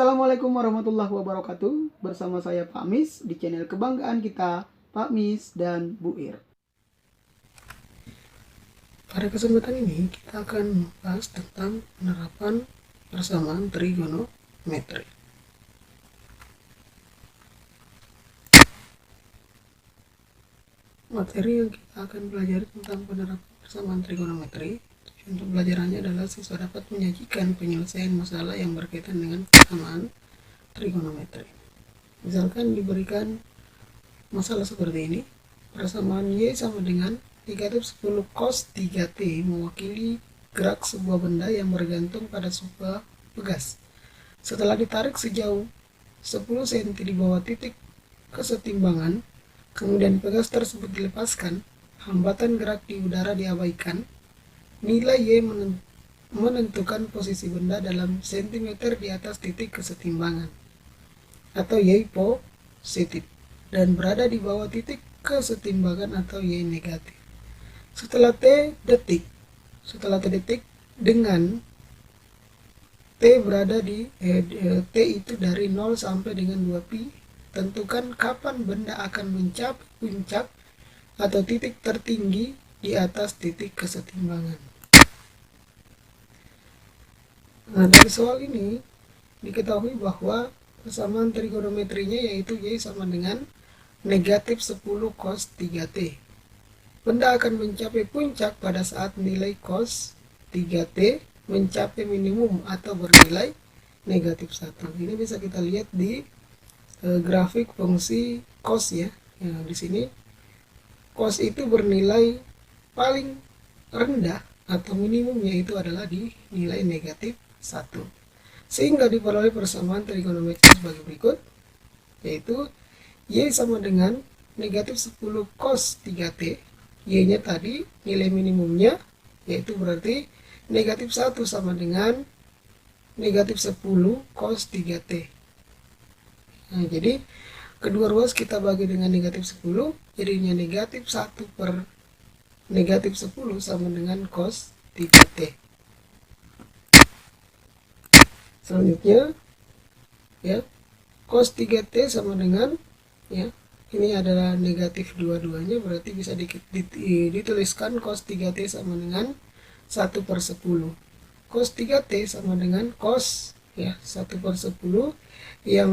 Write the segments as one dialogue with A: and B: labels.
A: Assalamualaikum warahmatullahi wabarakatuh. Bersama saya Pak Mis di channel kebanggaan kita, Pak Mis dan Bu Ir. Pada kesempatan ini kita akan membahas tentang penerapan persamaan trigonometri. Materi yang kita akan pelajari tentang penerapan persamaan trigonometri, untuk pelajarannya adalah siswa dapat menyajikan penyelesaian masalah yang berkaitan dengan persamaan trigonometri. Misalkan diberikan masalah seperti ini, persamaan Y sama dengan negatif 10 cos 3T mewakili gerak sebuah benda yang bergantung pada sebuah pegas. Setelah ditarik sejauh 10 cm di bawah titik kesetimbangan, kemudian pegas tersebut dilepaskan, hambatan gerak di udara diabaikan, nilai Y menentukan posisi benda dalam sentimeter di atas titik kesetimbangan, atau Y positif, dan berada di bawah titik kesetimbangan atau Y negatif. Setelah T detik dengan T berada di T itu dari 0 sampai dengan 2pi, tentukan kapan benda akan mencapai puncak atau titik tertinggi di atas titik kesetimbangan. Nah, dari soal ini diketahui bahwa persamaan trigonometrinya yaitu Y sama dengan negatif 10 cos 3T. Benda akan mencapai puncak pada saat nilai cos 3T mencapai minimum atau bernilai negatif 1. Ini bisa kita lihat di grafik fungsi cos ya. Di sini cos itu bernilai paling rendah atau minimumnya itu adalah di nilai negatif 1. Sehingga diperoleh persamaan trigonometri sebagai berikut, yaitu Y sama dengan negatif 10 cos 3T. Y-nya tadi nilai minimumnya, yaitu berarti negatif 1 sama dengan negatif 10 cos 3T. Nah, jadi kedua ruas kita bagi dengan negatif 10, jadinya negatif 1 per negatif 10 sama dengan cos 3T. Selanjutnya ya, cos 3T sama dengan ya, ini adalah negatif dua-duanya, berarti bisa dituliskan cos 3T sama dengan 1 per 10. Cos 3T sama dengan cos ya 1 per 10 yang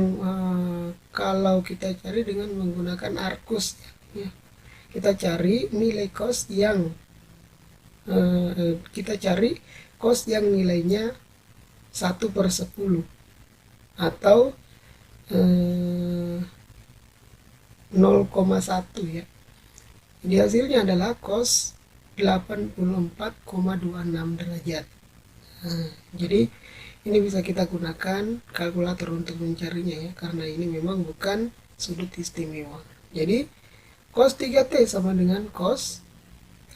A: kalau kita cari dengan menggunakan arcus ya. Kita cari nilai cos yang nilainya 1 per 10 atau 0,1 ya. Jadi hasilnya adalah cos 84,26 derajat. Nah, jadi ini bisa kita gunakan kalkulator untuk mencarinya ya, karena ini memang bukan sudut istimewa. Jadi cos 3T sama dengan cos,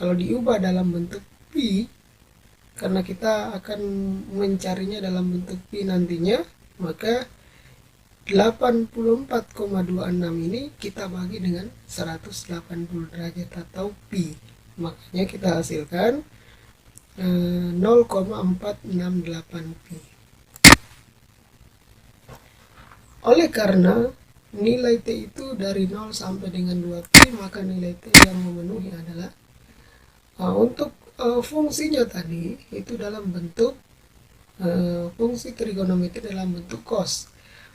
A: kalau diubah dalam bentuk pi, karena kita akan mencarinya dalam bentuk pi nantinya, maka 84,26 ini kita bagi dengan 180 derajat atau pi, makanya kita hasilkan 0,468 pi. Oleh karena nilai T itu dari 0 sampai dengan 2 pi, maka nilai T yang memenuhi adalah untuk fungsinya tadi itu dalam bentuk fungsi trigonometri dalam bentuk cos.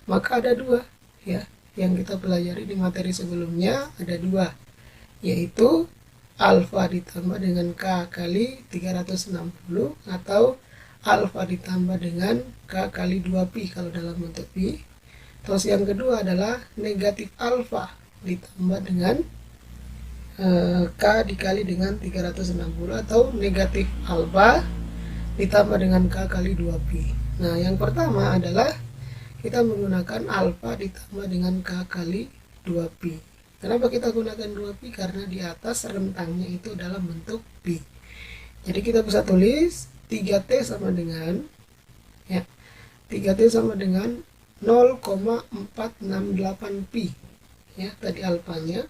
A: Maka ada dua ya, yang kita pelajari di materi sebelumnya ada dua, yaitu alfa ditambah dengan K kali 360 atau alfa ditambah dengan K kali 2pi kalau dalam bentuk pi. Terus yang kedua adalah negatif alfa ditambah dengan K dikali dengan 360 atau negatif alfa ditambah dengan K kali 2pi. Nah, yang pertama adalah kita menggunakan alfa ditambah dengan K kali 2pi. Kenapa kita gunakan 2pi? Karena di atas rentangnya itu dalam bentuk pi. Jadi kita bisa tulis 3T sama dengan ya, 3T sama dengan 0,468 pi. Ya, tadi alfanya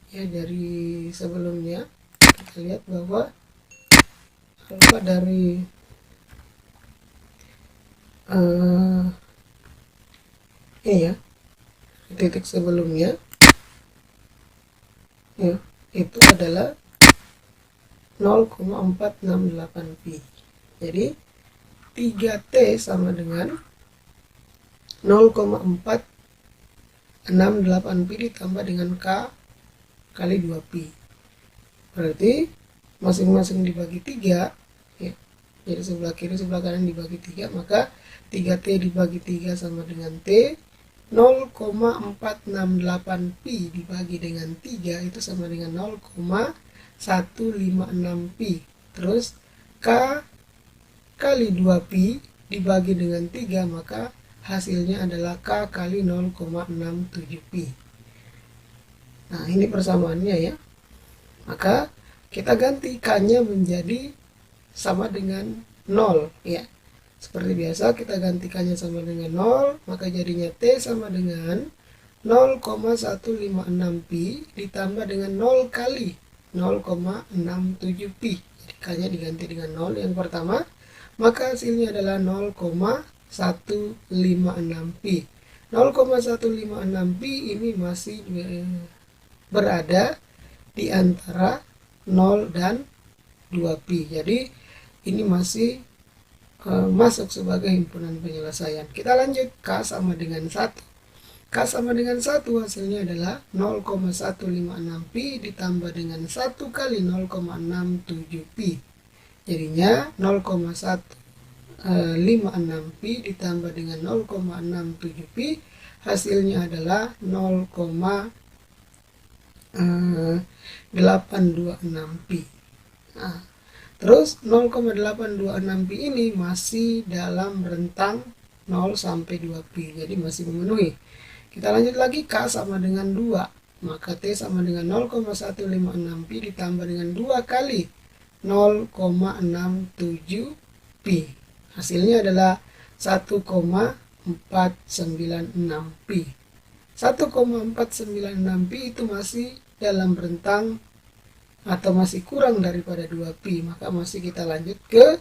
A: ya dari sebelumnya kita lihat bahwa alfa dari ini ya, titik sebelumnya ya, itu adalah 0,468 pi. Jadi 3T sama dengan 0,468 pi ditambah dengan K kali 2 pi. Berarti masing-masing dibagi 3 ya. Jadi sebelah kiri sebelah kanan dibagi 3, maka 3T dibagi 3 sama dengan T. 0,468 pi dibagi dengan 3 itu sama dengan 0,156 pi. Terus K kali 2 pi dibagi dengan 3, maka hasilnya adalah K kali 0,67 pi. Nah, ini persamaannya ya. Maka kita ganti K-nya menjadi sama dengan 0 ya. Seperti biasa kita gantikannya sama dengan 0, maka jadinya T sama dengan 0,156 pi ditambah dengan 0 kali 0,67 pi. Jadi K-nya diganti dengan 0 yang pertama, maka hasilnya adalah 0,156 pi. 0,156 pi ini masih berada di antara 0 dan 2 pi. Jadi ini masih masuk sebagai himpunan penyelesaian. Kita lanjut, K sama dengan 1. K sama dengan 1 hasilnya adalah 0,156 pi ditambah dengan 1 kali 0,67 pi. Jadinya 0,156 pi ditambah dengan 0,67 pi hasilnya adalah 0,826 pi. Nah, terus 0,826 pi ini masih dalam rentang 0 sampai 2 pi, jadi masih memenuhi. Kita lanjut lagi, K sama dengan 2, maka T sama dengan 0,156 pi ditambah dengan 2 kali 0,67 pi. Hasilnya adalah 1,496 pi. 1,496 pi itu masih dalam rentang atau masih kurang daripada 2 pi, maka masih kita lanjut ke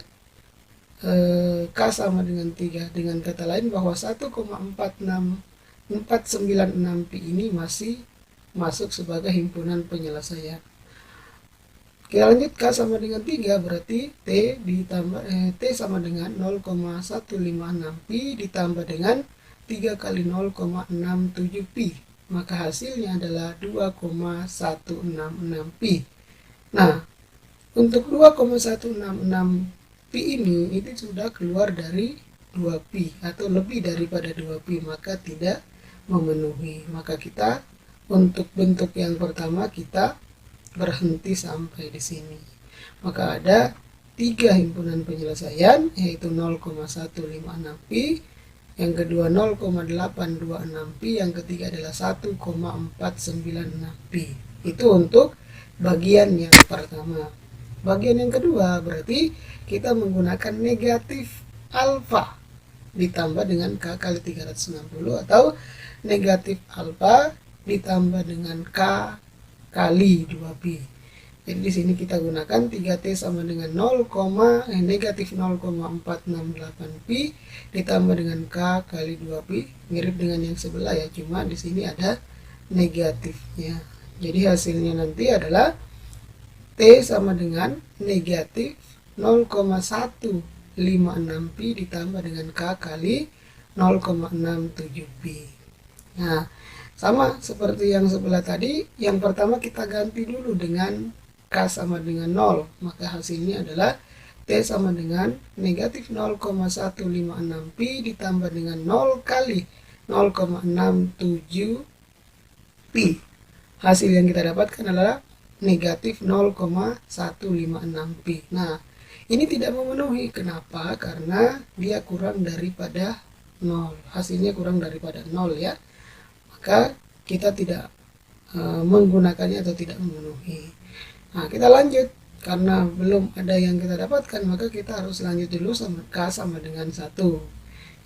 A: K sama dengan 3. Dengan kata lain bahwa 1,496 pi ini masih masuk sebagai himpunan penyelesaian. Kita lanjut, K sama dengan 3 berarti T ditambah T sama dengan 0,156 pi ditambah dengan 3 kali 0,67 pi, maka hasilnya adalah 2,166 pi. Nah, untuk 2,166 pi ini itu sudah keluar dari 2 pi atau lebih daripada 2 pi, maka tidak memenuhi. Maka kita untuk bentuk yang pertama kita berhenti sampai di sini. Maka ada 3 himpunan penyelesaian, yaitu 0,156 pi, yang kedua 0,826 pi, yang ketiga adalah 1,496 pi. Itu untuk bagian yang pertama. Bagian yang kedua berarti kita menggunakan negatif alfa ditambah dengan K kali 360 atau negatif alfa ditambah dengan K kali 2 pi. Jadi di sini kita gunakan 3T sama dengan negatif 0,468 pi ditambah dengan K kali 2 pi, mirip dengan yang sebelah ya, cuma di sini ada negatifnya. Jadi hasilnya nanti adalah T sama dengan negatif 0,156 pi ditambah dengan K kali 0,67 pi. Nah, sama seperti yang sebelah tadi, yang pertama kita ganti dulu dengan K sama dengan 0, maka hasilnya adalah T sama dengan negatif 0,156 pi ditambah dengan 0 kali 0,67 pi. Hasil yang kita dapatkan adalah negatif 0,156 pi. Nah, ini tidak memenuhi. Kenapa? Karena dia kurang daripada 0. Hasilnya kurang daripada 0 ya. Maka kita tidak menggunakannya atau tidak memenuhi. Nah, kita lanjut. Karena belum ada yang kita dapatkan, maka kita harus lanjut dulu sama K sama dengan 1.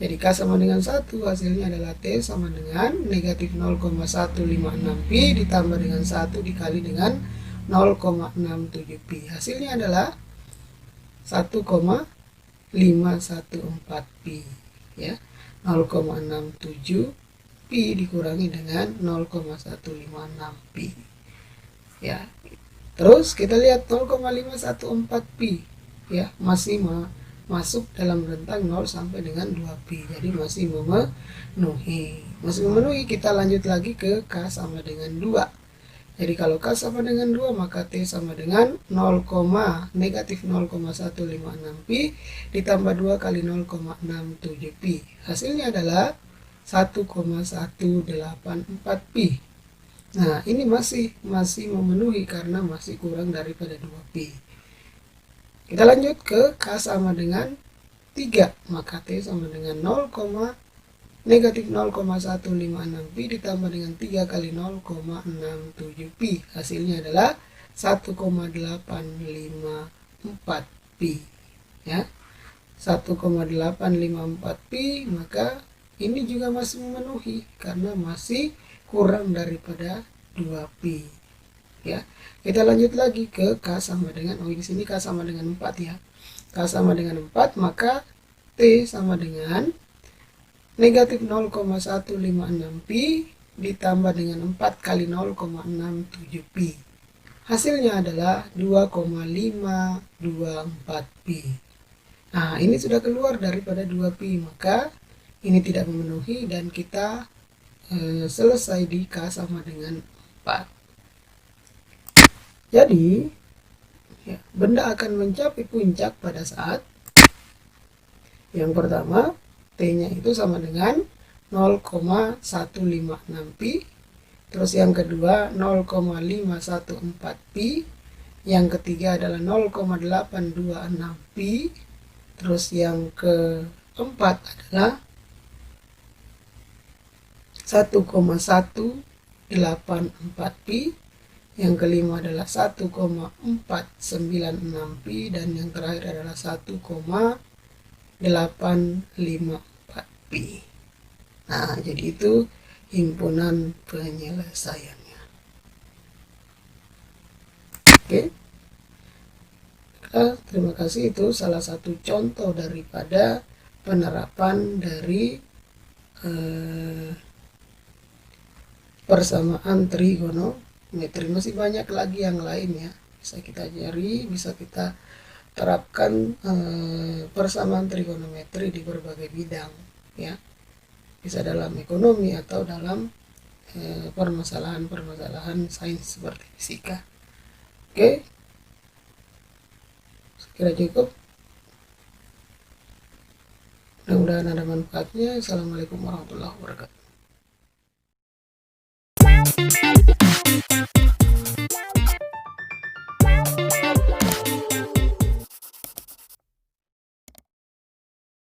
A: Jadi K sama dengan 1 hasilnya adalah T sama dengan negatif 0,156 pi ditambah dengan 1 dikali dengan 0,67 pi. Hasilnya adalah 1,514 pi ya. 0,67 pi dikurangi dengan 0,156 pi. Ya. Terus kita lihat 0,514 pi, ya, masih masuk dalam rentang 0 sampai dengan 2 pi. Jadi masih memenuhi. Masih memenuhi, kita lanjut lagi ke K sama dengan 2. Jadi kalau K sama dengan 2, maka T sama dengan negatif 0,156 pi ditambah 2 kali 0,67 pi. Hasilnya adalah 1,184 pi. Nah, ini masih memenuhi karena masih kurang daripada 2 pi. Kita lanjut ke K sama dengan 3, maka T sama dengan negatif 0,156 pi ditambah dengan 3 kali 0,67 pi. Hasilnya adalah 1,854 pi. Ya, 1,854 pi, maka ini juga masih memenuhi karena masih kurang daripada 2 pi. Ya, kita lanjut lagi ke K sama dengan, di sini K sama dengan 4 ya. K sama dengan 4, maka T sama dengan negatif 0,156 pi ditambah dengan 4 kali 0,67 pi. Hasilnya adalah 2,524 pi. Nah, ini sudah keluar daripada 2 pi, maka ini tidak memenuhi dan kita selesai di K sama dengan 4. Jadi, ya, benda akan mencapai puncak pada saat yang pertama, T-nya itu sama dengan 0,156 pi. Terus yang kedua 0,514 pi. Yang ketiga adalah 0,826 pi. Terus yang keempat adalah 1,184 pi. Yang kelima adalah 1,496 pi. Dan yang terakhir adalah 1,854 pi. Nah, jadi itu himpunan penyelesaiannya. Oke. Terima kasih, itu salah satu contoh daripada penerapan dari persamaan trigonometri. Masih banyak lagi yang lain ya. Bisa kita cari, bisa kita terapkan persamaan trigonometri di berbagai bidang ya, bisa dalam ekonomi atau dalam permasalahan sains seperti fisika. Oke, sekira cukup, mudah-mudahan ada manfaatnya. Assalamualaikum warahmatullahi wabarakatuh.